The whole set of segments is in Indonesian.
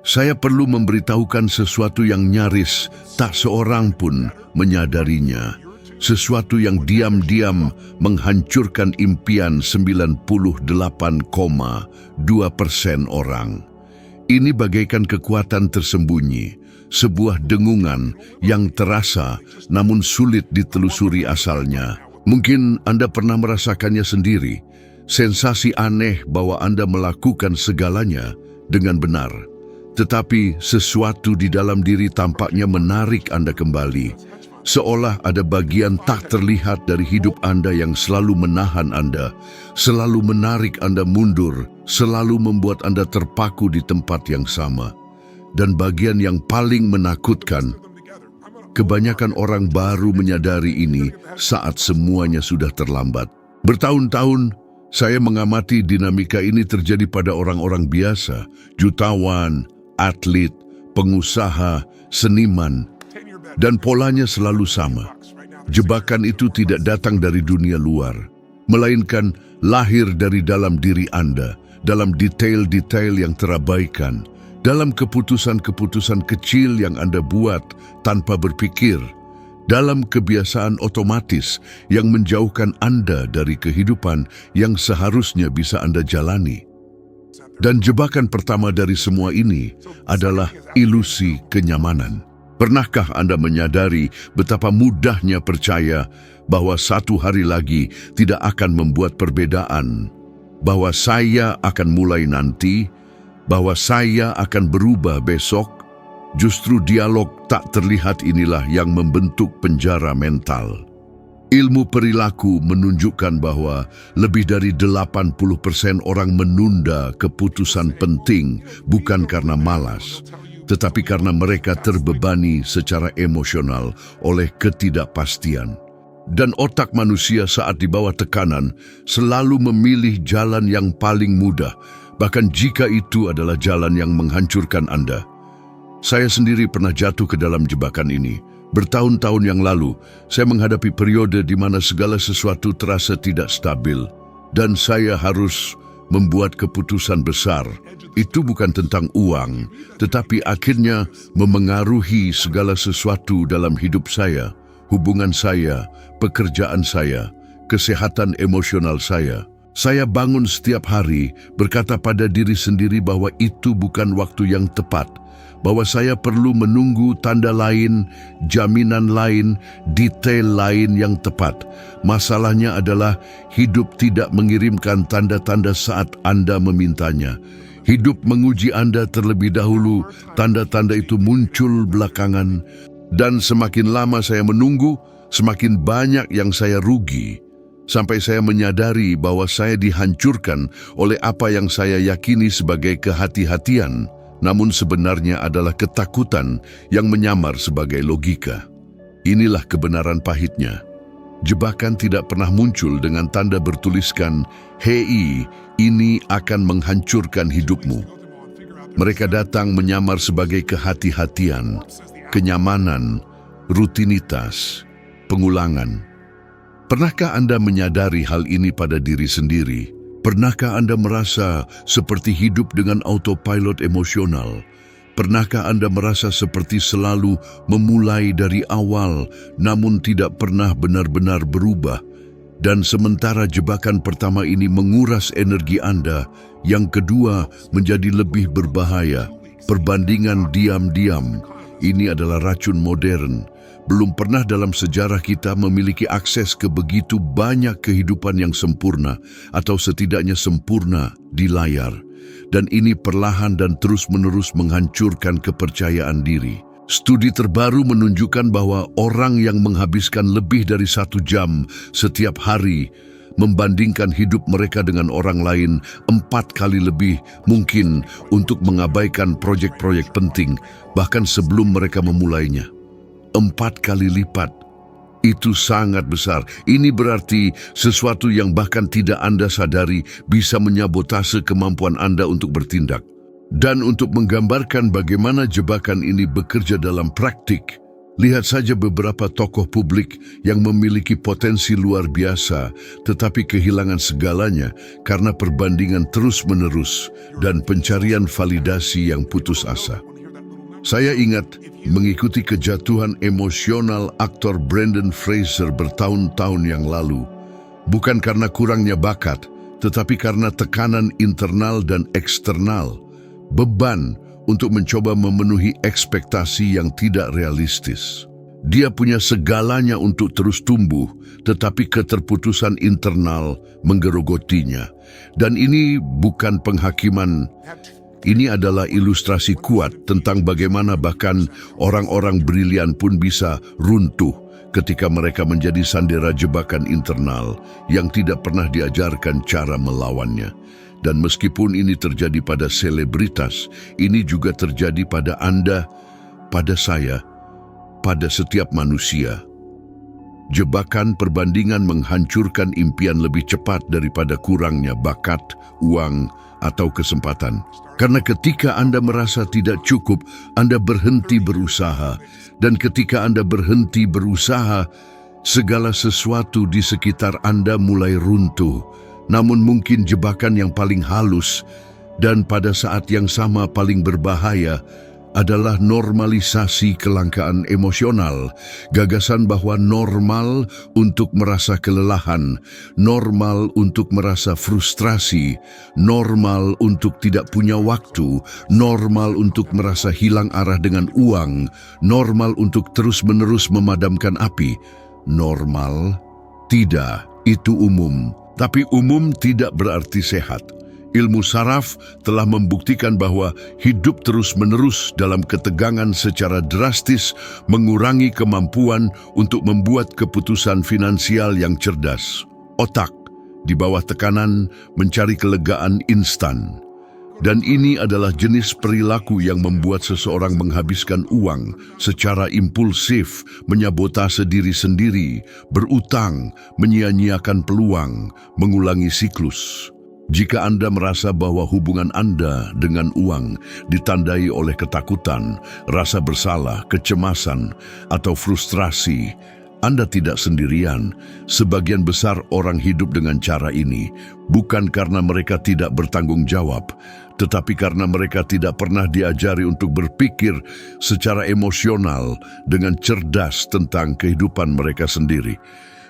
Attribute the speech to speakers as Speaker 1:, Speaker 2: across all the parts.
Speaker 1: Saya perlu memberitahukan sesuatu yang nyaris tak seorang pun menyadarinya. Sesuatu yang diam-diam menghancurkan impian 98,2% orang. Ini bagaikan kekuatan tersembunyi, sebuah dengungan yang terasa namun sulit ditelusuri asalnya. Mungkin Anda pernah merasakannya sendiri, sensasi aneh bahwa Anda melakukan segalanya dengan benar. Tetapi sesuatu di dalam diri tampaknya menarik Anda kembali, seolah ada bagian tak terlihat dari hidup Anda yang selalu menahan Anda, selalu menarik Anda mundur, selalu membuat Anda terpaku di tempat yang sama. Dan bagian yang paling menakutkan, kebanyakan orang baru menyadari ini saat semuanya sudah terlambat. Bertahun-tahun, saya mengamati dinamika ini terjadi pada orang-orang biasa, jutawan, atlet, pengusaha, seniman, dan polanya selalu sama. Jebakan itu tidak datang dari dunia luar, melainkan lahir dari dalam diri Anda, dalam detail-detail yang terabaikan, dalam keputusan-keputusan kecil yang Anda buat tanpa berpikir, dalam kebiasaan otomatis yang menjauhkan Anda dari kehidupan yang seharusnya bisa Anda jalani. Dan jebakan pertama dari semua ini adalah ilusi kenyamanan. Pernahkah Anda menyadari betapa mudahnya percaya bahwa satu hari lagi tidak akan membuat perbedaan, bahwa saya akan mulai nanti, bahwa saya akan berubah besok? Justru dialog tak terlihat inilah yang membentuk penjara mental. Ilmu perilaku menunjukkan bahwa lebih dari 80% orang menunda keputusan penting bukan karena malas, tetapi karena mereka terbebani secara emosional oleh ketidakpastian. Dan otak manusia saat di bawah tekanan selalu memilih jalan yang paling mudah, bahkan jika itu adalah jalan yang menghancurkan Anda. Saya sendiri pernah jatuh ke dalam jebakan ini. Bertahun-tahun yang lalu, saya menghadapi periode di mana segala sesuatu terasa tidak stabil, dan saya harus membuat keputusan besar. Itu bukan tentang uang, tetapi akhirnya memengaruhi segala sesuatu dalam hidup saya, hubungan saya, pekerjaan saya, kesehatan emosional saya. Saya bangun setiap hari berkata pada diri sendiri bahwa itu bukan waktu yang tepat, bahwa saya perlu menunggu tanda lain, jaminan lain, detail lain yang tepat. Masalahnya adalah hidup tidak mengirimkan tanda-tanda saat Anda memintanya. Hidup menguji Anda terlebih dahulu, tanda-tanda itu muncul belakangan. Dan semakin lama saya menunggu, semakin banyak yang saya rugi. Sampai saya menyadari bahwa saya dihancurkan oleh apa yang saya yakini sebagai kehati-hatian, namun sebenarnya adalah ketakutan yang menyamar sebagai logika. Inilah kebenaran pahitnya. Jebakan tidak pernah muncul dengan tanda bertuliskan, "Hei, ini akan menghancurkan hidupmu." Mereka datang menyamar sebagai kehati-hatian, kenyamanan, rutinitas, pengulangan. Pernahkah Anda menyadari hal ini pada diri sendiri? Pernahkah Anda merasa seperti hidup dengan autopilot emosional? Pernahkah Anda merasa seperti selalu memulai dari awal, namun tidak pernah benar-benar berubah? Dan sementara jebakan pertama ini menguras energi Anda, yang kedua menjadi lebih berbahaya. Perbandingan diam-diam, ini adalah racun modern. Belum pernah dalam sejarah kita memiliki akses ke begitu banyak kehidupan yang sempurna, atau setidaknya sempurna di layar. Dan ini perlahan dan terus-menerus menghancurkan kepercayaan diri. Studi terbaru menunjukkan bahwa orang yang menghabiskan lebih dari 1 jam setiap hari membandingkan hidup mereka dengan orang lain 4 kali lebih mungkin untuk mengabaikan proyek-proyek penting, bahkan sebelum mereka memulainya. 4 kali lipat. Itu sangat besar. Ini berarti sesuatu yang bahkan tidak Anda sadari bisa menyabotase kemampuan Anda untuk bertindak. Dan untuk menggambarkan bagaimana jebakan ini bekerja dalam praktik, Lihat saja beberapa tokoh publik yang memiliki potensi luar biasa, tetapi kehilangan segalanya karena perbandingan terus-menerus dan pencarian validasi yang putus asa. Saya ingat mengikuti kejatuhan emosional aktor Brendan Fraser bertahun-tahun yang lalu, bukan karena kurangnya bakat, tetapi karena tekanan internal dan eksternal, beban untuk mencoba memenuhi ekspektasi yang tidak realistis. Dia punya segalanya untuk terus tumbuh, tetapi keterputusan internal menggerogotinya. Dan ini bukan penghakiman, ini adalah ilustrasi kuat tentang bagaimana bahkan orang-orang brilian pun bisa runtuh ketika mereka menjadi sandera jebakan internal yang tidak pernah diajarkan cara melawannya. Dan meskipun ini terjadi pada selebritas, ini juga terjadi pada Anda, pada saya, pada setiap manusia. Jebakan perbandingan menghancurkan impian lebih cepat daripada kurangnya bakat, uang, atau kesempatan. Karena ketika Anda merasa tidak cukup, Anda berhenti berusaha. Dan ketika Anda berhenti berusaha, segala sesuatu di sekitar Anda mulai runtuh. Namun mungkin jebakan yang paling halus dan pada saat yang sama paling berbahaya adalah normalisasi kelangkaan emosional. Gagasan bahwa normal untuk merasa kelelahan, normal untuk merasa frustrasi, normal untuk tidak punya waktu, normal untuk merasa hilang arah dengan uang, normal untuk terus-menerus memadamkan api. Normal? Tidak, itu umum. Tapi umum tidak berarti sehat. Ilmu saraf telah membuktikan bahwa hidup terus-menerus dalam ketegangan secara drastis mengurangi kemampuan untuk membuat keputusan finansial yang cerdas. Otak di bawah tekanan mencari kelegaan instan. Dan ini adalah jenis perilaku yang membuat seseorang menghabiskan uang secara impulsif, menyabotase diri sendiri, berutang, menyia-nyiakan peluang, mengulangi siklus. Jika Anda merasa bahwa hubungan Anda dengan uang ditandai oleh ketakutan, rasa bersalah, kecemasan, atau frustrasi, Anda tidak sendirian. Sebagian besar orang hidup dengan cara ini, bukan karena mereka tidak bertanggung jawab, tetapi karena mereka tidak pernah diajari untuk berpikir secara emosional dengan cerdas tentang kehidupan mereka sendiri.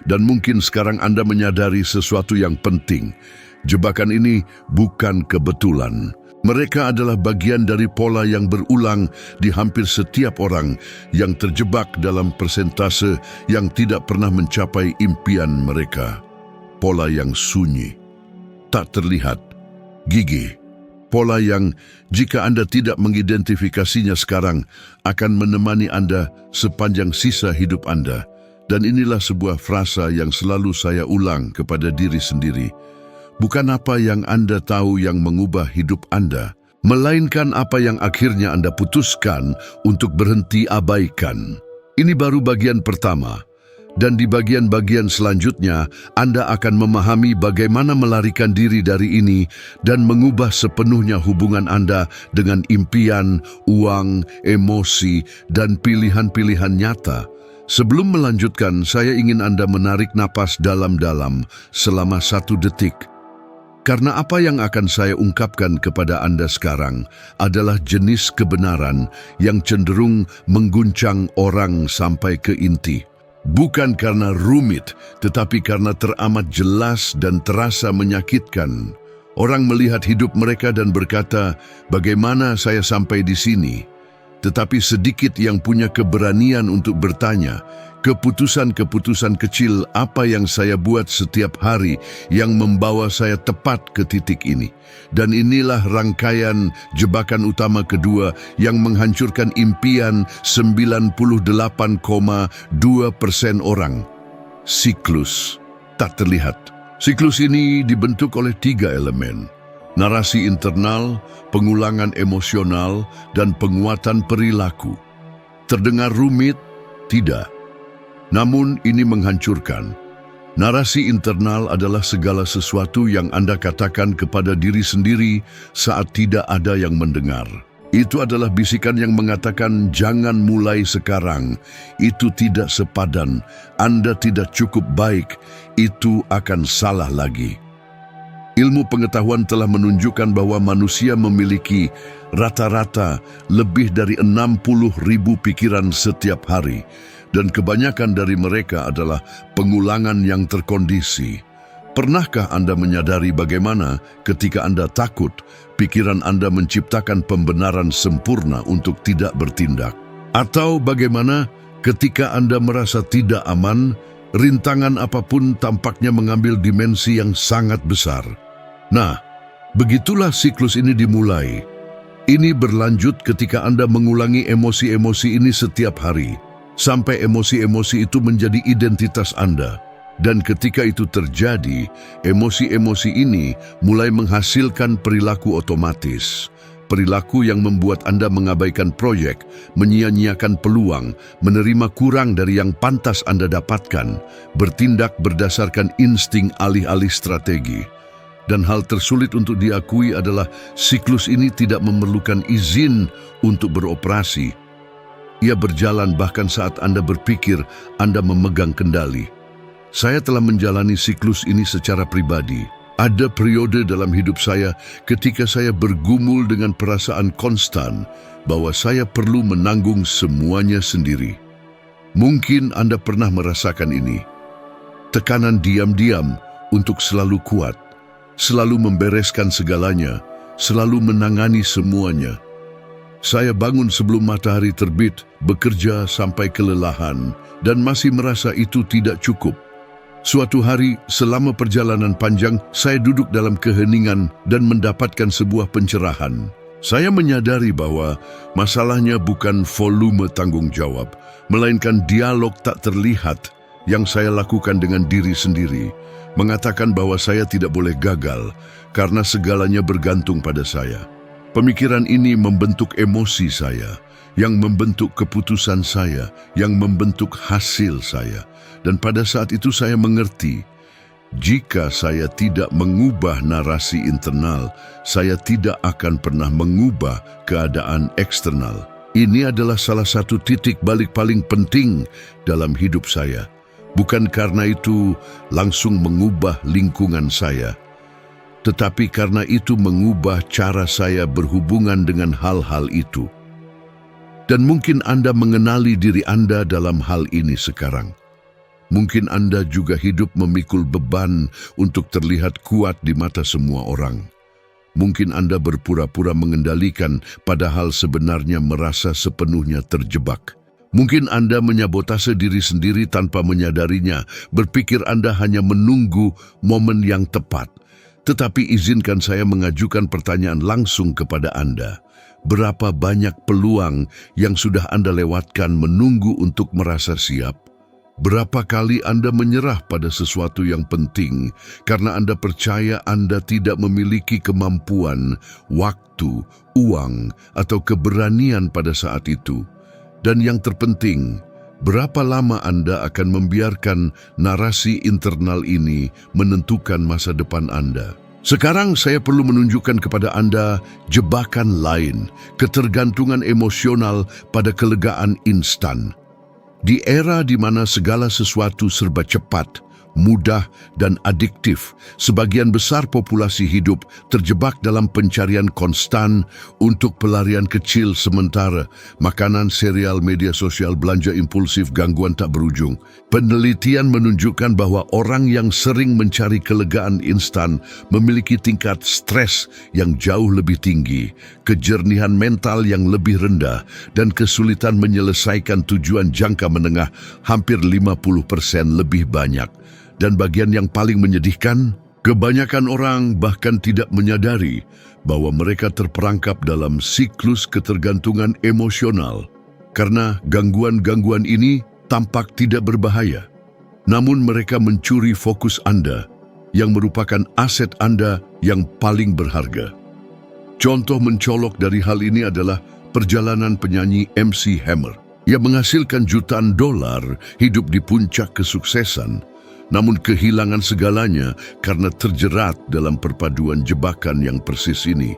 Speaker 1: Dan mungkin sekarang Anda menyadari sesuatu yang penting. Jebakan ini bukan kebetulan. Mereka adalah bagian dari pola yang berulang di hampir setiap orang yang terjebak dalam persentase yang tidak pernah mencapai impian mereka. Pola yang sunyi, tak terlihat, gigih. Pola yang, jika Anda tidak mengidentifikasinya sekarang, akan menemani Anda sepanjang sisa hidup Anda. Dan inilah sebuah frasa yang selalu saya ulang kepada diri sendiri. Bukan apa yang Anda tahu yang mengubah hidup Anda, melainkan apa yang akhirnya Anda putuskan untuk berhenti abaikan. Ini baru bagian pertama. Dan di bagian-bagian selanjutnya, Anda akan memahami bagaimana melarikan diri dari ini dan mengubah sepenuhnya hubungan Anda dengan impian, uang, emosi, dan pilihan-pilihan nyata. Sebelum melanjutkan, saya ingin Anda menarik napas dalam-dalam selama 1 detik. Karena apa yang akan saya ungkapkan kepada Anda sekarang adalah jenis kebenaran yang cenderung mengguncang orang sampai ke inti. Bukan karena rumit, tetapi karena teramat jelas dan terasa menyakitkan. Orang melihat hidup mereka dan berkata, "Bagaimana saya sampai di sini?" Tetapi sedikit yang punya keberanian untuk bertanya, keputusan-keputusan kecil apa yang saya buat setiap hari yang membawa saya tepat ke titik ini. Dan inilah rangkaian jebakan utama kedua yang menghancurkan impian 98,2% orang. Siklus tak terlihat. Siklus ini dibentuk oleh 3 elemen. Narasi internal, pengulangan emosional, dan penguatan perilaku. Terdengar rumit? Tidak. Namun ini menghancurkan. Narasi internal adalah segala sesuatu yang Anda katakan kepada diri sendiri saat tidak ada yang mendengar. Itu adalah bisikan yang mengatakan jangan mulai sekarang. Itu tidak sepadan. Anda tidak cukup baik. Itu akan salah lagi. Ilmu pengetahuan telah menunjukkan bahwa manusia memiliki rata-rata lebih dari 60.000 pikiran setiap hari. Dan kebanyakan dari mereka adalah pengulangan yang terkondisi. Pernahkah Anda menyadari bagaimana ketika Anda takut, pikiran Anda menciptakan pembenaran sempurna untuk tidak bertindak? Atau bagaimana ketika Anda merasa tidak aman, rintangan apapun tampaknya mengambil dimensi yang sangat besar? Nah, begitulah siklus ini dimulai. Ini berlanjut ketika Anda mengulangi emosi-emosi ini setiap hari, sampai emosi-emosi itu menjadi identitas Anda. Dan ketika itu terjadi, emosi-emosi ini mulai menghasilkan perilaku otomatis. Perilaku yang membuat Anda mengabaikan proyek, menyia-nyiakan peluang, menerima kurang dari yang pantas Anda dapatkan, bertindak berdasarkan insting alih-alih strategi. Dan hal tersulit untuk diakui adalah siklus ini tidak memerlukan izin untuk beroperasi. Ia berjalan bahkan saat Anda berpikir Anda memegang kendali. Saya telah menjalani siklus ini secara pribadi. Ada periode dalam hidup saya ketika saya bergumul dengan perasaan konstan bahwa saya perlu menanggung semuanya sendiri. Mungkin Anda pernah merasakan ini. Tekanan diam-diam untuk selalu kuat, selalu membereskan segalanya, selalu menangani semuanya. Saya bangun sebelum matahari terbit, bekerja sampai kelelahan, dan masih merasa itu tidak cukup. Suatu hari, selama perjalanan panjang, saya duduk dalam keheningan dan mendapatkan sebuah pencerahan. Saya menyadari bahwa masalahnya bukan volume tanggung jawab, melainkan dialog tak terlihat yang saya lakukan dengan diri sendiri, mengatakan bahwa saya tidak boleh gagal karena segalanya bergantung pada saya. Pemikiran ini membentuk emosi saya, yang membentuk keputusan saya, yang membentuk hasil saya. Dan pada saat itu saya mengerti, jika saya tidak mengubah narasi internal, saya tidak akan pernah mengubah keadaan eksternal. Ini adalah salah satu titik balik paling penting dalam hidup saya. Bukan karena itu langsung mengubah lingkungan saya, tetapi karena itu mengubah cara saya berhubungan dengan hal-hal itu. Dan mungkin Anda mengenali diri Anda dalam hal ini sekarang. Mungkin Anda juga hidup memikul beban untuk terlihat kuat di mata semua orang. Mungkin Anda berpura-pura mengendalikan padahal sebenarnya merasa sepenuhnya terjebak. Mungkin Anda menyabotase diri sendiri tanpa menyadarinya, berpikir Anda hanya menunggu momen yang tepat. Tetapi izinkan saya mengajukan pertanyaan langsung kepada Anda. Berapa banyak peluang yang sudah Anda lewatkan menunggu untuk merasa siap? Berapa kali Anda menyerah pada sesuatu yang penting karena Anda percaya Anda tidak memiliki kemampuan, waktu, uang, atau keberanian pada saat itu? Dan yang terpenting, berapa lama Anda akan membiarkan narasi internal ini menentukan masa depan Anda? Sekarang saya perlu menunjukkan kepada Anda jebakan lain, ketergantungan emosional pada kelegaan instan. Di era di mana segala sesuatu serba cepat, mudah, dan adiktif, sebagian besar populasi hidup terjebak dalam pencarian konstan untuk pelarian kecil sementara, makanan, serial, media sosial, belanja impulsif, gangguan tak berujung. Penelitian menunjukkan bahwa orang yang sering mencari kelegaan instan memiliki tingkat stres yang jauh lebih tinggi, kejernihan mental yang lebih rendah, dan kesulitan menyelesaikan tujuan jangka menengah hampir 50% lebih banyak. Dan bagian yang paling menyedihkan, kebanyakan orang bahkan tidak menyadari bahwa mereka terperangkap dalam siklus ketergantungan emosional. Karena gangguan-gangguan ini tampak tidak berbahaya. Namun mereka mencuri fokus Anda, yang merupakan aset Anda yang paling berharga. Contoh mencolok dari hal ini adalah perjalanan penyanyi MC Hammer. Ia menghasilkan jutaan dolar, hidup di puncak kesuksesan. namun kehilangan segalanya karena terjerat dalam perpaduan jebakan yang persis ini.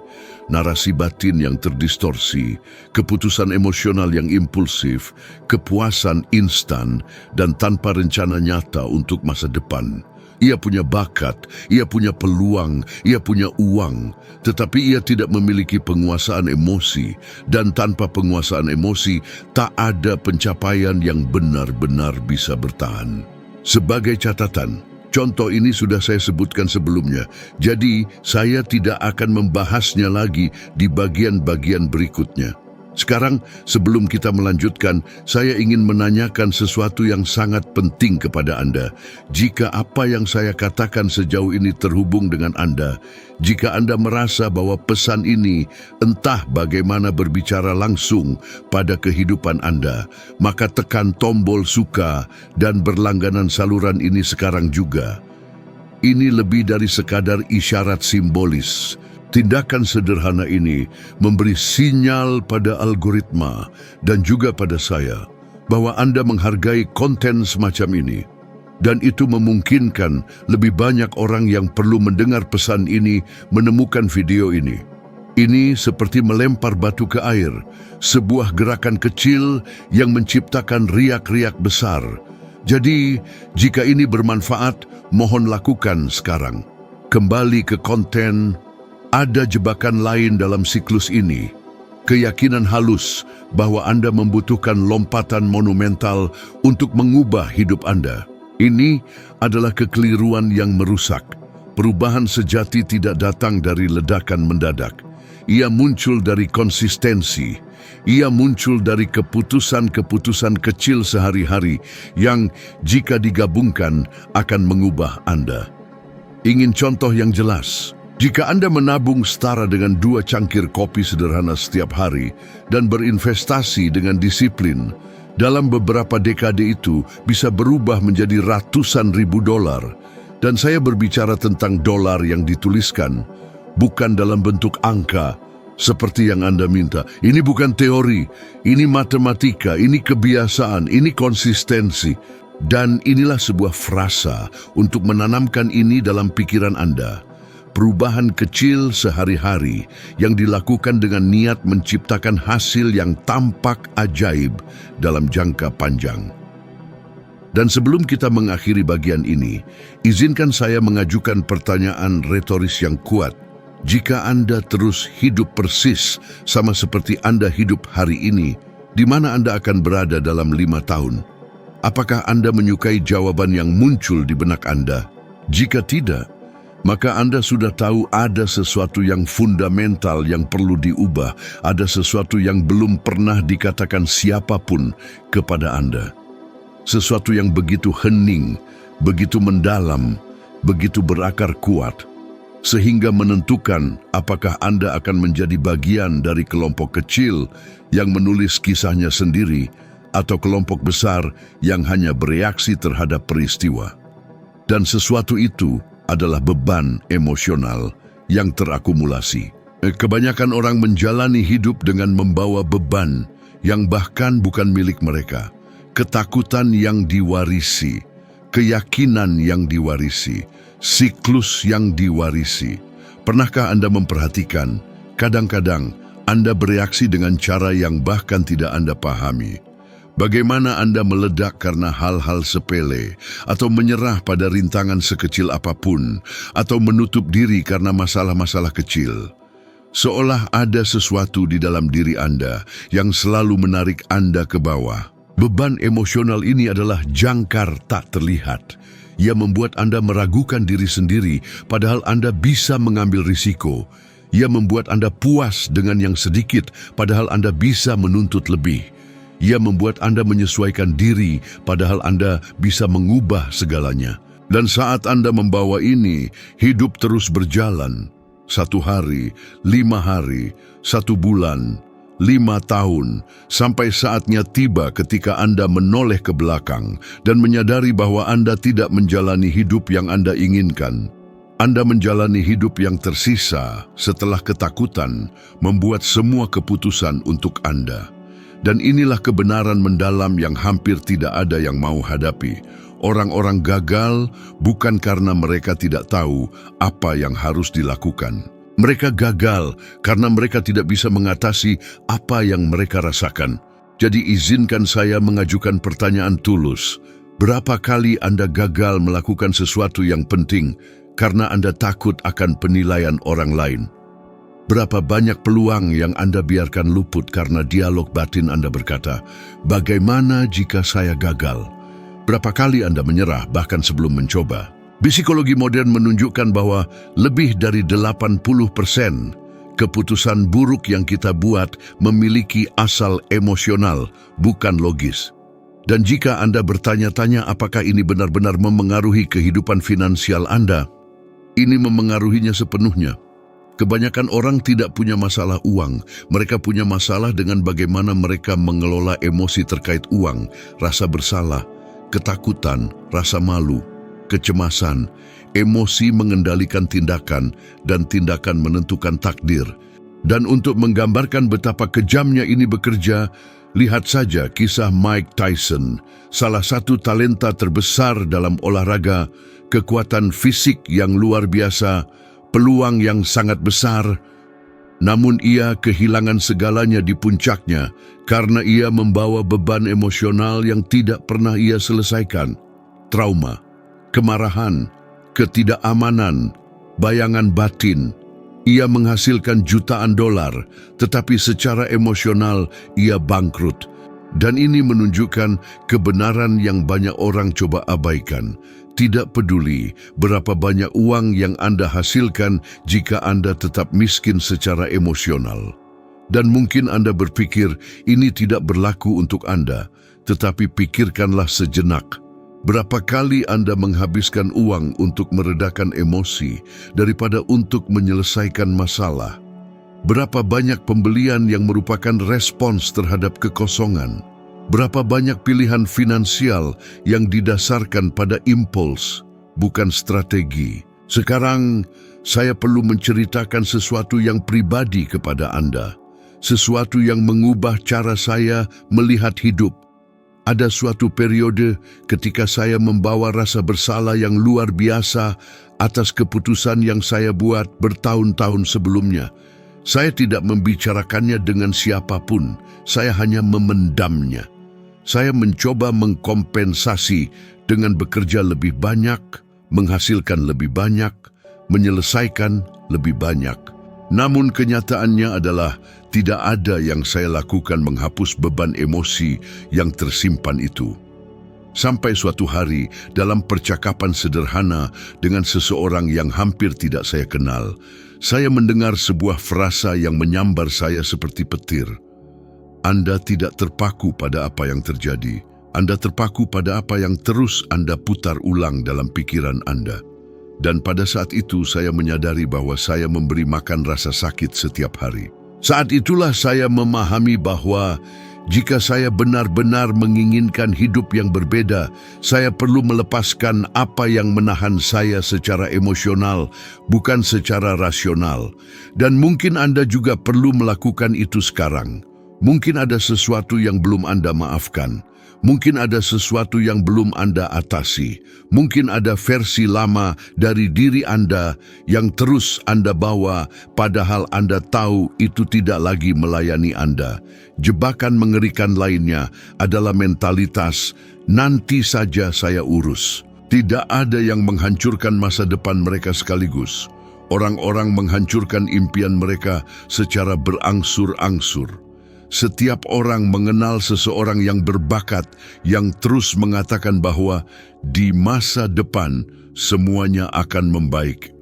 Speaker 1: Narasi batin yang terdistorsi, keputusan emosional yang impulsif, kepuasan instan, dan tanpa rencana nyata untuk masa depan. Ia punya bakat, ia punya peluang, ia punya uang, tetapi ia tidak memiliki penguasaan emosi, dan tanpa penguasaan emosi, tak ada pencapaian yang benar-benar bisa bertahan. Sebagai catatan, contoh ini sudah saya sebutkan sebelumnya, jadi saya tidak akan membahasnya lagi di bagian-bagian berikutnya. Sekarang, sebelum kita melanjutkan, saya ingin menanyakan sesuatu yang sangat penting kepada Anda. Jika apa yang saya katakan sejauh ini terhubung dengan Anda, jika Anda merasa bahwa pesan ini entah bagaimana berbicara langsung pada kehidupan Anda, maka tekan tombol suka dan berlangganan saluran ini sekarang juga. Ini lebih dari sekadar isyarat simbolis. Tindakan sederhana ini memberi sinyal pada algoritma dan juga pada saya bahwa Anda menghargai konten semacam ini. Dan itu memungkinkan lebih banyak orang yang perlu mendengar pesan ini menemukan video ini. Ini seperti melempar batu ke air, sebuah gerakan kecil yang menciptakan riak-riak besar. Jadi, jika ini bermanfaat, mohon lakukan sekarang. Kembali ke konten. Ada jebakan lain dalam siklus ini, keyakinan halus bahwa Anda membutuhkan lompatan monumental untuk mengubah hidup Anda. Ini adalah kekeliruan yang merusak. Perubahan sejati tidak datang dari ledakan mendadak. Ia muncul dari konsistensi. Ia muncul dari keputusan-keputusan kecil sehari-hari yang jika digabungkan akan mengubah Anda. Ingin contoh yang jelas? Jika Anda menabung setara dengan 2 cangkir kopi sederhana setiap hari dan berinvestasi dengan disiplin, dalam beberapa dekade itu bisa berubah menjadi ratusan ribu dolar. Dan saya berbicara tentang dolar yang dituliskan, bukan dalam bentuk angka, seperti yang Anda minta. Ini bukan teori, ini matematika, ini kebiasaan, ini konsistensi. Dan inilah sebuah frasa untuk menanamkan ini dalam pikiran Anda. Perubahan kecil sehari-hari yang dilakukan dengan niat menciptakan hasil yang tampak ajaib dalam jangka panjang. Dan sebelum kita mengakhiri bagian ini, izinkan saya mengajukan pertanyaan retoris yang kuat. Jika Anda terus hidup persis sama seperti Anda hidup hari ini, di mana Anda akan berada dalam 5 tahun? Apakah Anda menyukai jawaban yang muncul di benak Anda? Jika tidak, maka Anda sudah tahu ada sesuatu yang fundamental yang perlu diubah, ada sesuatu yang belum pernah dikatakan siapapun kepada Anda. Sesuatu yang begitu hening, begitu mendalam, begitu berakar kuat, sehingga menentukan apakah Anda akan menjadi bagian dari kelompok kecil yang menulis kisahnya sendiri atau kelompok besar yang hanya bereaksi terhadap peristiwa. Dan sesuatu itu adalah beban emosional yang terakumulasi. Kebanyakan orang menjalani hidup dengan membawa beban yang bahkan bukan milik mereka. Ketakutan yang diwarisi, keyakinan yang diwarisi, siklus yang diwarisi. Pernahkah Anda memperhatikan, kadang-kadang Anda bereaksi dengan cara yang bahkan tidak Anda pahami? Bagaimana Anda meledak karena hal-hal sepele, atau menyerah pada rintangan sekecil apapun, atau menutup diri karena masalah-masalah kecil? Seolah ada sesuatu di dalam diri Anda yang selalu menarik Anda ke bawah. Beban emosional ini adalah jangkar tak terlihat. Ia membuat Anda meragukan diri sendiri, padahal Anda bisa mengambil risiko. Ia membuat Anda puas dengan yang sedikit, padahal Anda bisa menuntut lebih. Ia membuat Anda menyesuaikan diri, padahal Anda bisa mengubah segalanya. Dan saat Anda membawa ini, hidup terus berjalan. 1 hari, 5 hari, 1 bulan, 5 tahun, sampai saatnya tiba ketika Anda menoleh ke belakang dan menyadari bahwa Anda tidak menjalani hidup yang Anda inginkan. Anda menjalani hidup yang tersisa setelah ketakutan membuat semua keputusan untuk Anda. Dan inilah kebenaran mendalam yang hampir tidak ada yang mau hadapi. Orang-orang gagal bukan karena mereka tidak tahu apa yang harus dilakukan. Mereka gagal karena mereka tidak bisa mengatasi apa yang mereka rasakan. Jadi izinkan saya mengajukan pertanyaan tulus. Berapa kali Anda gagal melakukan sesuatu yang penting karena Anda takut akan penilaian orang lain? Berapa banyak peluang yang Anda biarkan luput karena dialog batin Anda berkata, "Bagaimana jika saya gagal?" Berapa kali Anda menyerah bahkan sebelum mencoba? Psikologi modern menunjukkan bahwa lebih dari 80% keputusan buruk yang kita buat memiliki asal emosional, bukan logis. Dan jika Anda bertanya-tanya apakah ini benar-benar memengaruhi kehidupan finansial Anda, ini memengaruhinya sepenuhnya. Kebanyakan orang tidak punya masalah uang. Mereka punya masalah dengan bagaimana mereka mengelola emosi terkait uang, rasa bersalah, ketakutan, rasa malu, kecemasan, emosi mengendalikan tindakan, dan tindakan menentukan takdir. Dan untuk menggambarkan betapa kejamnya ini bekerja, lihat saja kisah Mike Tyson, salah satu talenta terbesar dalam olahraga, kekuatan fisik yang luar biasa, peluang yang sangat besar, namun ia kehilangan segalanya di puncaknya karena ia membawa beban emosional yang tidak pernah ia selesaikan. Trauma, kemarahan, ketidakamanan, bayangan batin. Ia menghasilkan jutaan dolar, tetapi secara emosional ia bangkrut. Dan ini menunjukkan kebenaran yang banyak orang coba abaikan. Tidak peduli berapa banyak uang yang Anda hasilkan jika Anda tetap miskin secara emosional. Dan mungkin Anda berpikir ini tidak berlaku untuk Anda, tetapi pikirkanlah sejenak. Berapa kali Anda menghabiskan uang untuk meredakan emosi daripada untuk menyelesaikan masalah? Berapa banyak pembelian yang merupakan respons terhadap kekosongan? Berapa banyak pilihan finansial yang didasarkan pada impuls, bukan strategi? Sekarang, saya perlu menceritakan sesuatu yang pribadi kepada Anda. Sesuatu yang mengubah cara saya melihat hidup. Ada suatu periode ketika saya membawa rasa bersalah yang luar biasa atas keputusan yang saya buat bertahun-tahun sebelumnya. Saya tidak membicarakannya dengan siapapun, saya hanya memendamnya. Saya mencoba mengkompensasi dengan bekerja lebih banyak, menghasilkan lebih banyak, menyelesaikan lebih banyak. Namun kenyataannya adalah tidak ada yang saya lakukan menghapus beban emosi yang tersimpan itu. Sampai suatu hari dalam percakapan sederhana dengan seseorang yang hampir tidak saya kenal, saya mendengar sebuah frasa yang menyambar saya seperti petir. Anda tidak terpaku pada apa yang terjadi. Anda terpaku pada apa yang terus Anda putar ulang dalam pikiran Anda. Dan pada saat itu saya menyadari bahwa saya memberi makan rasa sakit setiap hari. Saat itulah saya memahami bahwa jika saya benar-benar menginginkan hidup yang berbeda, saya perlu melepaskan apa yang menahan saya secara emosional, bukan secara rasional. Dan mungkin Anda juga perlu melakukan itu sekarang. Mungkin ada sesuatu yang belum Anda maafkan. Mungkin ada sesuatu yang belum Anda atasi. Mungkin ada versi lama dari diri Anda yang terus Anda bawa, padahal Anda tahu itu tidak lagi melayani Anda. Jebakan mengerikan lainnya adalah mentalitas, nanti saja saya urus. Tidak ada yang menghancurkan masa depan mereka sekaligus. Orang-orang menghancurkan impian mereka secara berangsur-angsur. Setiap orang mengenal seseorang yang berbakat, yang terus mengatakan bahwa di masa depan semuanya akan membaik.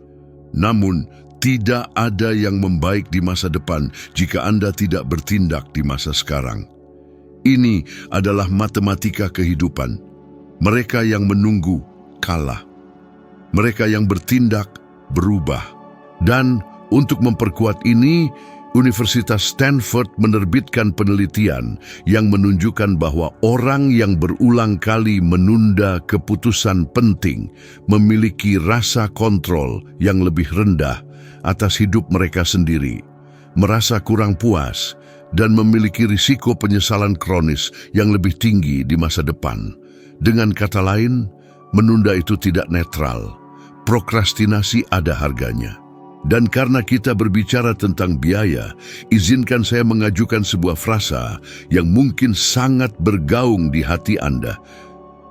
Speaker 1: Namun, tidak ada yang membaik di masa depan jika Anda tidak bertindak di masa sekarang. Ini adalah matematika kehidupan. Mereka yang menunggu, kalah. Mereka yang bertindak, berubah. Dan untuk memperkuat ini, Universitas Stanford menerbitkan penelitian yang menunjukkan bahwa orang yang berulang kali menunda keputusan penting memiliki rasa kontrol yang lebih rendah atas hidup mereka sendiri, merasa kurang puas, dan memiliki risiko penyesalan kronis yang lebih tinggi di masa depan. Dengan kata lain, Menunda itu tidak netral. Prokrastinasi ada harganya. Dan karena kita berbicara tentang biaya, izinkan saya mengajukan sebuah frasa yang mungkin sangat bergaung di hati Anda.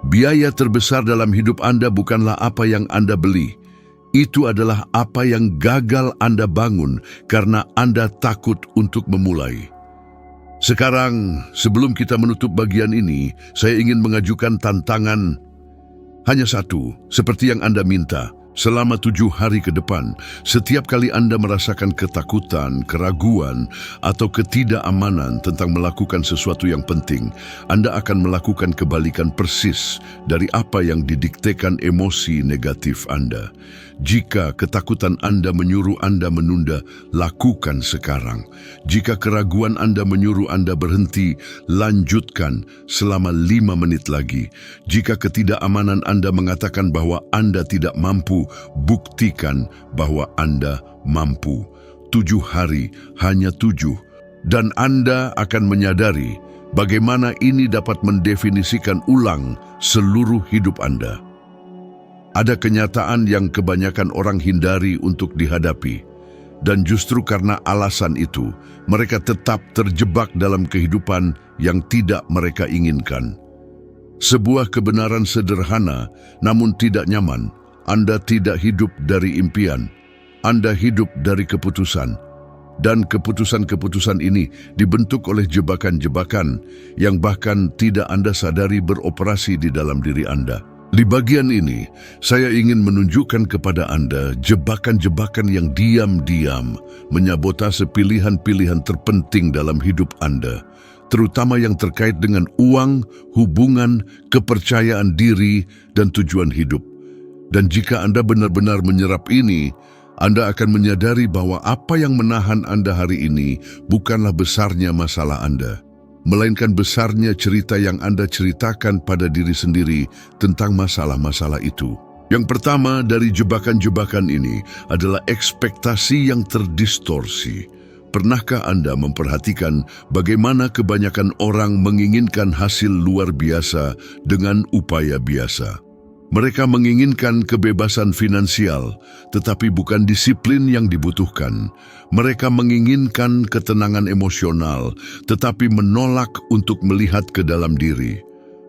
Speaker 1: Biaya terbesar dalam hidup Anda bukanlah apa yang Anda beli. Itu adalah apa yang gagal Anda bangun karena Anda takut untuk memulai. Sekarang, sebelum kita menutup bagian ini, saya ingin mengajukan tantangan hanya satu, seperti yang Anda minta. Selama 7 hari ke depan, setiap kali Anda merasakan ketakutan, keraguan, atau ketidakamanan tentang melakukan sesuatu yang penting, Anda akan melakukan kebalikan persis dari apa yang didiktekan emosi negatif Anda. Jika ketakutan Anda menyuruh Anda menunda, lakukan sekarang. Jika keraguan Anda menyuruh Anda berhenti, lanjutkan selama 5 menit lagi. Jika ketidakamanan Anda mengatakan bahwa Anda tidak mampu, buktikan bahwa Anda mampu. 7 hari, hanya 7. Dan Anda akan menyadari bagaimana ini dapat mendefinisikan ulang seluruh hidup Anda. Ada kenyataan yang kebanyakan orang hindari untuk dihadapi. Dan justru karena alasan itu, mereka tetap terjebak dalam kehidupan yang tidak mereka inginkan. Sebuah kebenaran sederhana, namun tidak nyaman. Anda tidak hidup dari impian. Anda hidup dari keputusan. Dan keputusan-keputusan ini dibentuk oleh jebakan-jebakan yang bahkan tidak Anda sadari beroperasi di dalam diri Anda. Di bagian ini, saya ingin menunjukkan kepada Anda jebakan-jebakan yang diam-diam menyabotase pilihan-pilihan terpenting dalam hidup Anda, terutama yang terkait dengan uang, hubungan, kepercayaan diri, dan tujuan hidup. Dan jika Anda benar-benar menyerap ini, Anda akan menyadari bahwa apa yang menahan Anda hari ini bukanlah besarnya masalah Anda, melainkan besarnya cerita yang Anda ceritakan pada diri sendiri tentang masalah-masalah itu. Yang pertama dari jebakan-jebakan ini adalah ekspektasi yang terdistorsi. Pernahkah Anda memperhatikan bagaimana kebanyakan orang menginginkan hasil luar biasa dengan upaya biasa? Mereka menginginkan kebebasan finansial, tetapi bukan disiplin yang dibutuhkan. Mereka menginginkan ketenangan emosional, tetapi menolak untuk melihat ke dalam diri.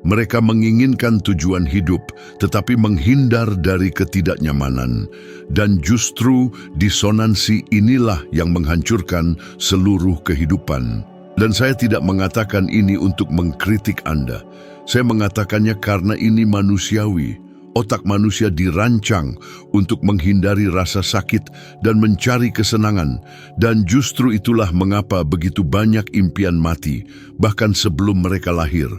Speaker 1: Mereka menginginkan tujuan hidup, tetapi menghindar dari ketidaknyamanan. Dan justru disonansi inilah yang menghancurkan seluruh kehidupan. Dan saya tidak mengatakan ini untuk mengkritik Anda. Saya mengatakannya karena ini manusiawi. Otak manusia dirancang untuk menghindari rasa sakit dan mencari kesenangan. Dan justru itulah mengapa begitu banyak impian mati, bahkan sebelum mereka lahir.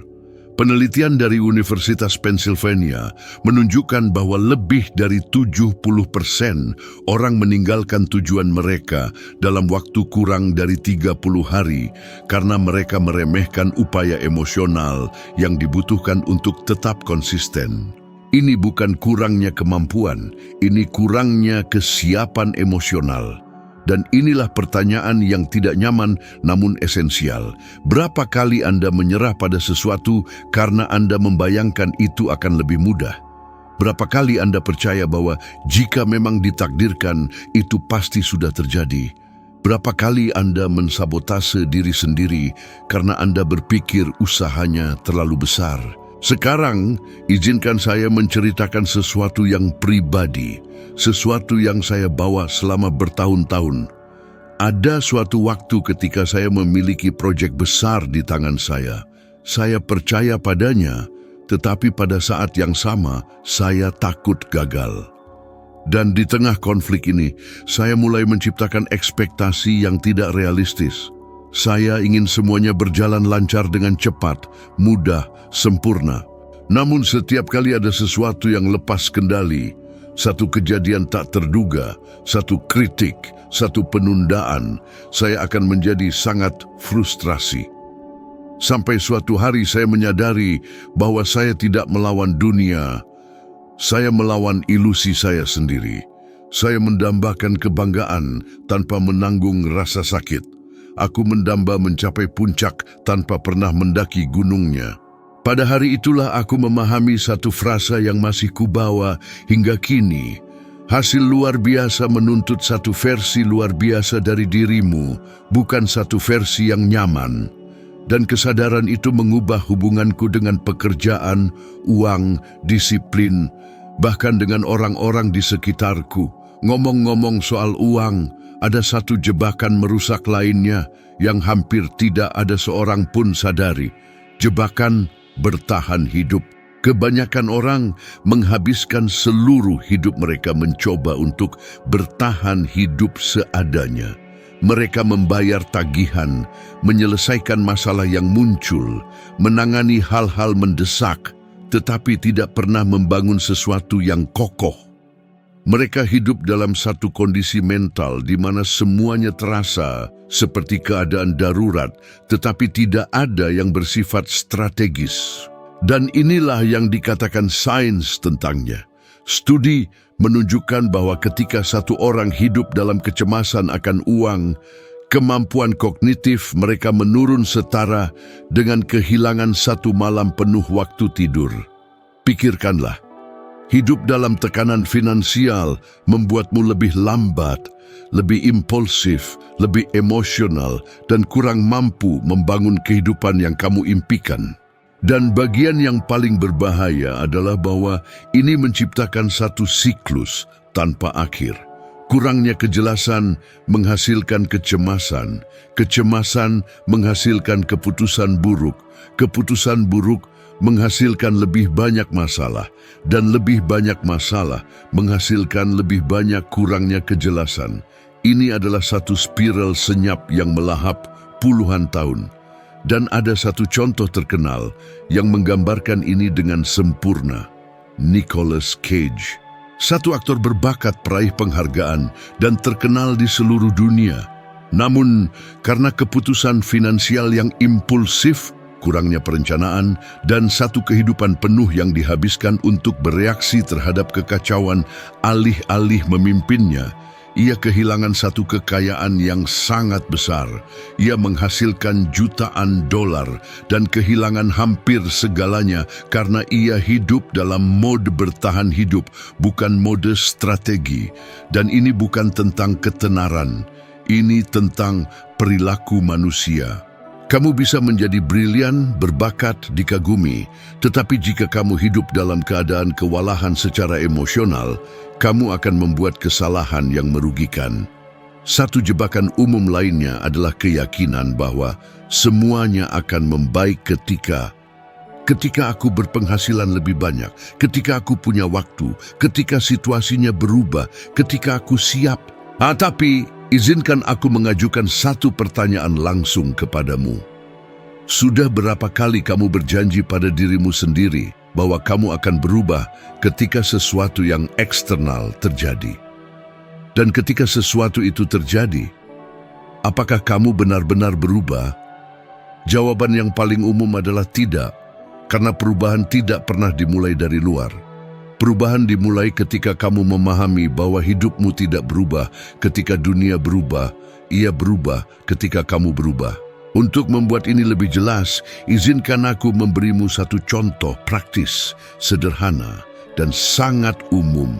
Speaker 1: Penelitian dari Universitas Pennsylvania menunjukkan bahwa lebih dari 70% orang meninggalkan tujuan mereka dalam waktu kurang dari 30 hari karena mereka meremehkan upaya emosional yang dibutuhkan untuk tetap konsisten. Ini bukan kurangnya kemampuan, ini kurangnya kesiapan emosional. Dan inilah pertanyaan yang tidak nyaman namun esensial. Berapa kali Anda menyerah pada sesuatu karena Anda membayangkan itu akan lebih mudah? Berapa kali Anda percaya bahwa jika memang ditakdirkan, itu pasti sudah terjadi? Berapa kali Anda mensabotase diri sendiri karena Anda berpikir usahanya terlalu besar? Sekarang, izinkan saya menceritakan sesuatu yang pribadi, sesuatu yang saya bawa selama bertahun-tahun. Ada suatu waktu ketika saya memiliki proyek besar di tangan saya. Saya percaya padanya, tetapi pada saat yang sama, saya takut gagal. Dan di tengah konflik ini, saya mulai menciptakan ekspektasi yang tidak realistis. Saya ingin semuanya berjalan lancar dengan cepat, mudah, sempurna. Namun setiap kali ada sesuatu yang lepas kendali, satu kejadian tak terduga, satu kritik, satu penundaan, saya akan menjadi sangat frustrasi. Sampai suatu hari saya menyadari bahwa saya tidak melawan dunia, saya melawan ilusi saya sendiri. Saya mendambakan kebanggaan tanpa menanggung rasa sakit. Aku mendamba mencapai puncak tanpa pernah mendaki gunungnya. Pada hari itulah aku memahami satu frasa yang masih kubawa hingga kini. Hasil luar biasa menuntut satu versi luar biasa dari dirimu, bukan satu versi yang nyaman. Dan kesadaran itu mengubah hubunganku dengan pekerjaan, uang, disiplin, bahkan dengan orang-orang di sekitarku. Ngomong-ngomong soal uang, ada satu jebakan merusak lainnya yang hampir tidak ada seorang pun sadari. Jebakan bertahan hidup. Kebanyakan orang menghabiskan seluruh hidup mereka mencoba untuk bertahan hidup seadanya. Mereka membayar tagihan, menyelesaikan masalah yang muncul, menangani hal-hal mendesak, tetapi tidak pernah membangun sesuatu yang kokoh. Mereka hidup dalam satu kondisi mental di mana semuanya terasa seperti keadaan darurat, tetapi tidak ada yang bersifat strategis. Dan inilah yang dikatakan sains tentangnya. Studi menunjukkan bahwa ketika satu orang hidup dalam kecemasan akan uang, kemampuan kognitif mereka menurun setara dengan kehilangan satu malam penuh waktu tidur. Pikirkanlah, hidup dalam tekanan finansial membuatmu lebih lambat, lebih impulsif, lebih emosional, dan kurang mampu membangun kehidupan yang kamu impikan. Dan bagian yang paling berbahaya adalah bahwa ini menciptakan satu siklus tanpa akhir. Kurangnya kejelasan menghasilkan kecemasan, kecemasan menghasilkan keputusan buruk, keputusan buruk menghasilkan lebih banyak masalah, dan lebih banyak masalah menghasilkan lebih banyak kurangnya kejelasan. Ini adalah satu spiral senyap yang melahap puluhan tahun. Dan ada satu contoh terkenal yang menggambarkan ini dengan sempurna. Nicolas Cage, satu aktor berbakat peraih penghargaan dan terkenal di seluruh dunia. Namun, karena keputusan finansial yang impulsif, kurangnya perencanaan, dan satu kehidupan penuh yang dihabiskan untuk bereaksi terhadap kekacauan alih-alih memimpinnya, ia kehilangan satu kekayaan yang sangat besar. Ia menghasilkan jutaan dolar dan kehilangan hampir segalanya karena ia hidup dalam mode bertahan hidup, bukan mode strategi. Dan ini bukan tentang ketenaran, ini tentang perilaku manusia. Kamu bisa menjadi brilian, berbakat, dikagumi, tetapi jika kamu hidup dalam keadaan kewalahan secara emosional, kamu akan membuat kesalahan yang merugikan. Satu jebakan umum lainnya adalah keyakinan bahwa semuanya akan membaik ketika aku berpenghasilan lebih banyak, ketika aku punya waktu, ketika situasinya berubah, ketika aku siap. Tapi izinkan aku mengajukan satu pertanyaan langsung kepadamu. Sudah berapa kali kamu berjanji pada dirimu sendiri bahwa kamu akan berubah ketika sesuatu yang eksternal terjadi? Dan ketika sesuatu itu terjadi, apakah kamu benar-benar berubah? Jawaban yang paling umum adalah tidak, karena perubahan tidak pernah dimulai dari luar. Perubahan dimulai ketika kamu memahami bahwa hidupmu tidak berubah ketika dunia berubah, ia berubah ketika kamu berubah. Untuk membuat ini lebih jelas, izinkan aku memberimu satu contoh praktis, sederhana, dan sangat umum.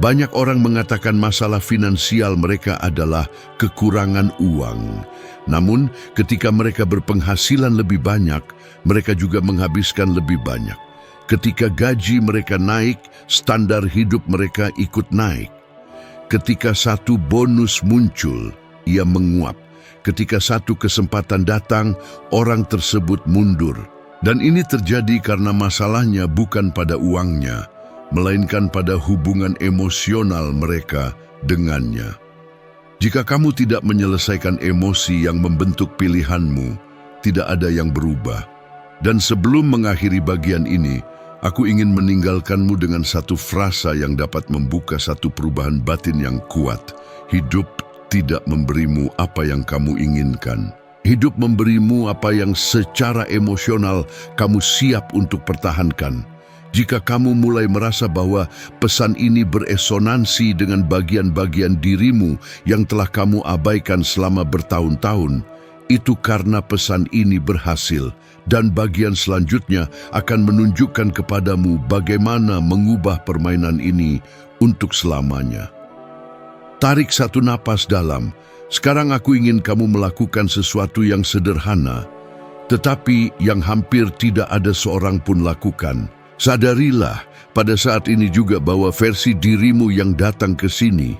Speaker 1: Banyak orang mengatakan masalah finansial mereka adalah kekurangan uang. Namun, ketika mereka berpenghasilan lebih banyak, mereka juga menghabiskan lebih banyak. Ketika gaji mereka naik, standar hidup mereka ikut naik. Ketika satu bonus muncul, ia menguap. Ketika satu kesempatan datang, orang tersebut mundur. Dan ini terjadi karena masalahnya bukan pada uangnya, melainkan pada hubungan emosional mereka dengannya. Jika kamu tidak menyelesaikan emosi yang membentuk pilihanmu, tidak ada yang berubah. Dan sebelum mengakhiri bagian ini, aku ingin meninggalkanmu dengan satu frasa yang dapat membuka satu perubahan batin yang kuat. Hidup tidak memberimu apa yang kamu inginkan. Hidup memberimu apa yang secara emosional kamu siap untuk pertahankan. Jika kamu mulai merasa bahwa pesan ini beresonansi dengan bagian-bagian dirimu yang telah kamu abaikan selama bertahun-tahun, itu karena pesan ini berhasil Dan bagian selanjutnya akan menunjukkan kepadamu bagaimana mengubah permainan ini untuk selamanya. Tarik satu napas dalam. Sekarang aku ingin kamu melakukan sesuatu yang sederhana, tetapi yang hampir tidak ada seorang pun lakukan. Sadarilah pada saat ini juga bahwa versi dirimu yang datang ke sini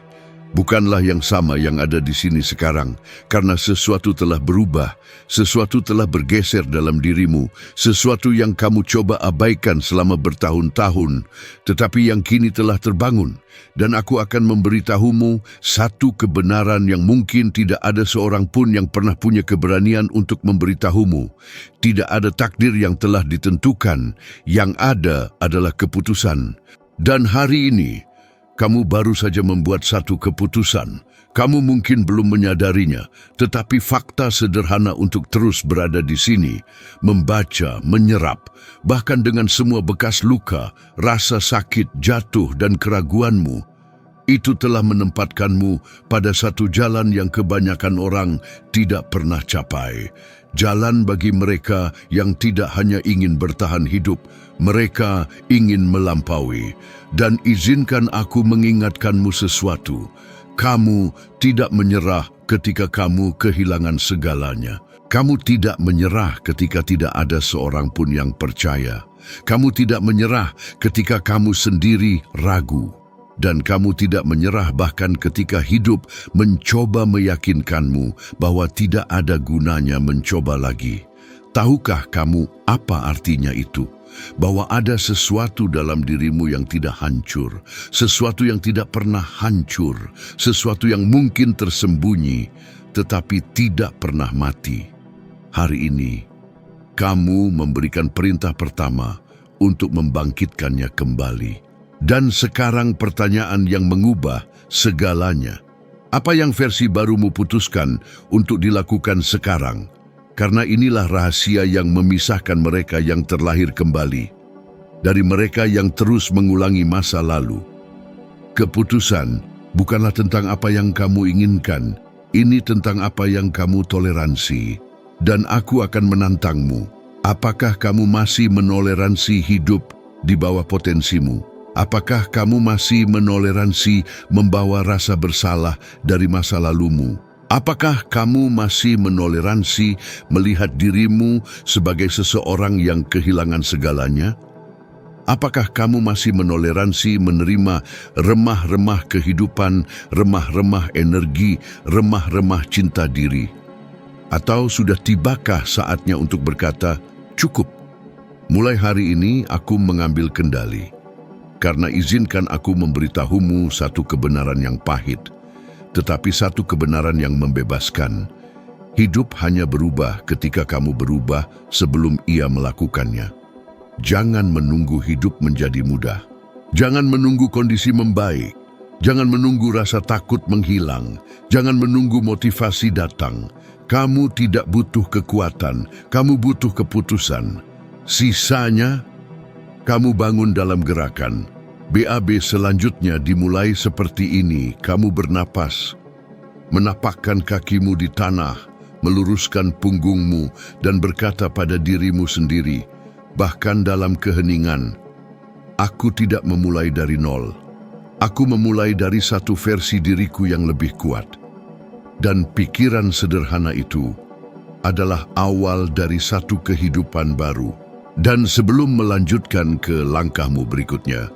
Speaker 1: bukanlah yang sama yang ada di sini sekarang, karena sesuatu telah berubah, sesuatu telah bergeser dalam dirimu, sesuatu yang kamu coba abaikan selama bertahun-tahun, tetapi yang kini telah terbangun. Dan aku akan memberitahumu satu kebenaran yang mungkin tidak ada seorang pun yang pernah punya keberanian untuk memberitahumu. Tidak ada takdir yang telah ditentukan, yang ada adalah keputusan. Dan hari ini, kamu baru saja membuat satu keputusan. Kamu mungkin belum menyadarinya, tetapi fakta sederhana untuk terus berada di sini, membaca, menyerap, bahkan dengan semua bekas luka, rasa sakit, jatuh, dan keraguanmu, itu telah menempatkanmu pada satu jalan yang kebanyakan orang tidak pernah capai. Jalan bagi mereka yang tidak hanya ingin bertahan hidup, mereka ingin melampaui. Dan izinkan aku mengingatkanmu sesuatu. Kamu tidak menyerah ketika kamu kehilangan segalanya. Kamu tidak menyerah ketika tidak ada seorang pun yang percaya. Kamu tidak menyerah ketika kamu sendiri ragu. Dan kamu tidak menyerah bahkan ketika hidup mencoba meyakinkanmu bahwa tidak ada gunanya mencoba lagi. Tahukah kamu apa artinya itu? Bahwa ada sesuatu dalam dirimu yang tidak hancur, sesuatu yang tidak pernah hancur, sesuatu yang mungkin tersembunyi, tetapi tidak pernah mati. Hari ini, kamu memberikan perintah pertama untuk membangkitkannya kembali. Dan sekarang pertanyaan yang mengubah segalanya. Apa yang versi barumu putuskan untuk dilakukan sekarang? Karena inilah rahasia yang memisahkan mereka yang terlahir kembali dari mereka yang terus mengulangi masa lalu. Keputusan bukanlah tentang apa yang kamu inginkan, ini tentang apa yang kamu toleransi. Dan aku akan menantangmu. Apakah kamu masih menoleransi hidup di bawah potensimu? Apakah kamu masih menoleransi membawa rasa bersalah dari masa lalumu? Apakah kamu masih menoleransi melihat dirimu sebagai seseorang yang kehilangan segalanya? Apakah kamu masih menoleransi menerima remah-remah kehidupan, remah-remah energi, remah-remah cinta diri? Atau sudah tibakah saatnya untuk berkata, cukup, mulai hari ini aku mengambil kendali. Karena izinkan aku memberitahumu satu kebenaran yang pahit, tetapi satu kebenaran yang membebaskan. Hidup hanya berubah ketika kamu berubah sebelum ia melakukannya. Jangan menunggu hidup menjadi mudah. Jangan menunggu kondisi membaik. Jangan menunggu rasa takut menghilang. Jangan menunggu motivasi datang. Kamu tidak butuh kekuatan, kamu butuh keputusan. Sisanya, kamu bangun dalam gerakan. BAB selanjutnya dimulai seperti ini. Kamu bernapas, menapakkan kakimu di tanah, meluruskan punggungmu, dan berkata pada dirimu sendiri, bahkan dalam keheningan, aku tidak memulai dari nol. Aku memulai dari satu versi diriku yang lebih kuat. Dan pikiran sederhana itu adalah awal dari satu kehidupan baru. Dan sebelum melanjutkan ke langkahmu berikutnya,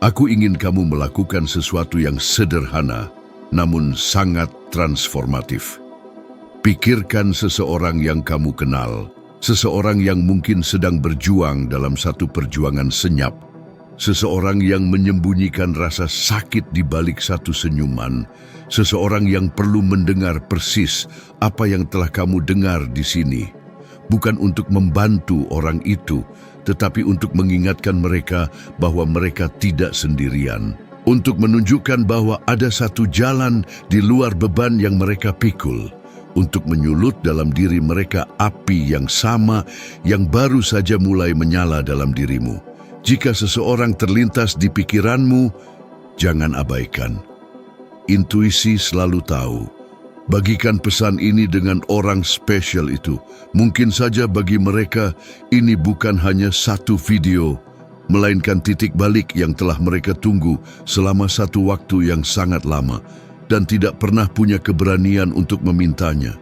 Speaker 1: aku ingin kamu melakukan sesuatu yang sederhana, namun sangat transformatif. Pikirkan seseorang yang kamu kenal, seseorang yang mungkin sedang berjuang dalam satu perjuangan senyap, seseorang yang menyembunyikan rasa sakit di balik satu senyuman, seseorang yang perlu mendengar persis apa yang telah kamu dengar di sini. Bukan untuk membantu orang itu, tetapi untuk mengingatkan mereka bahwa mereka tidak sendirian. Untuk menunjukkan bahwa ada satu jalan di luar beban yang mereka pikul. Untuk menyulut dalam diri mereka api yang sama yang baru saja mulai menyala dalam dirimu. Jika seseorang terlintas di pikiranmu, jangan abaikan. Intuisi selalu tahu Bagikan pesan ini dengan orang spesial itu. Mungkin saja bagi mereka ini bukan hanya satu video, melainkan titik balik yang telah mereka tunggu selama satu waktu yang sangat lama dan tidak pernah punya keberanian untuk memintanya.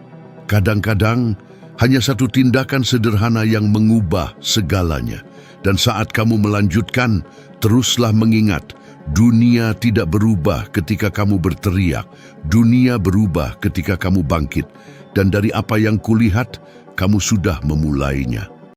Speaker 1: Kadang-kadang hanya satu tindakan sederhana yang mengubah segalanya. Dan saat kamu melanjutkan, teruslah mengingat, dunia tidak berubah ketika kamu berteriak. Dunia berubah ketika kamu bangkit. Dan dari apa yang kulihat, kamu sudah memulainya.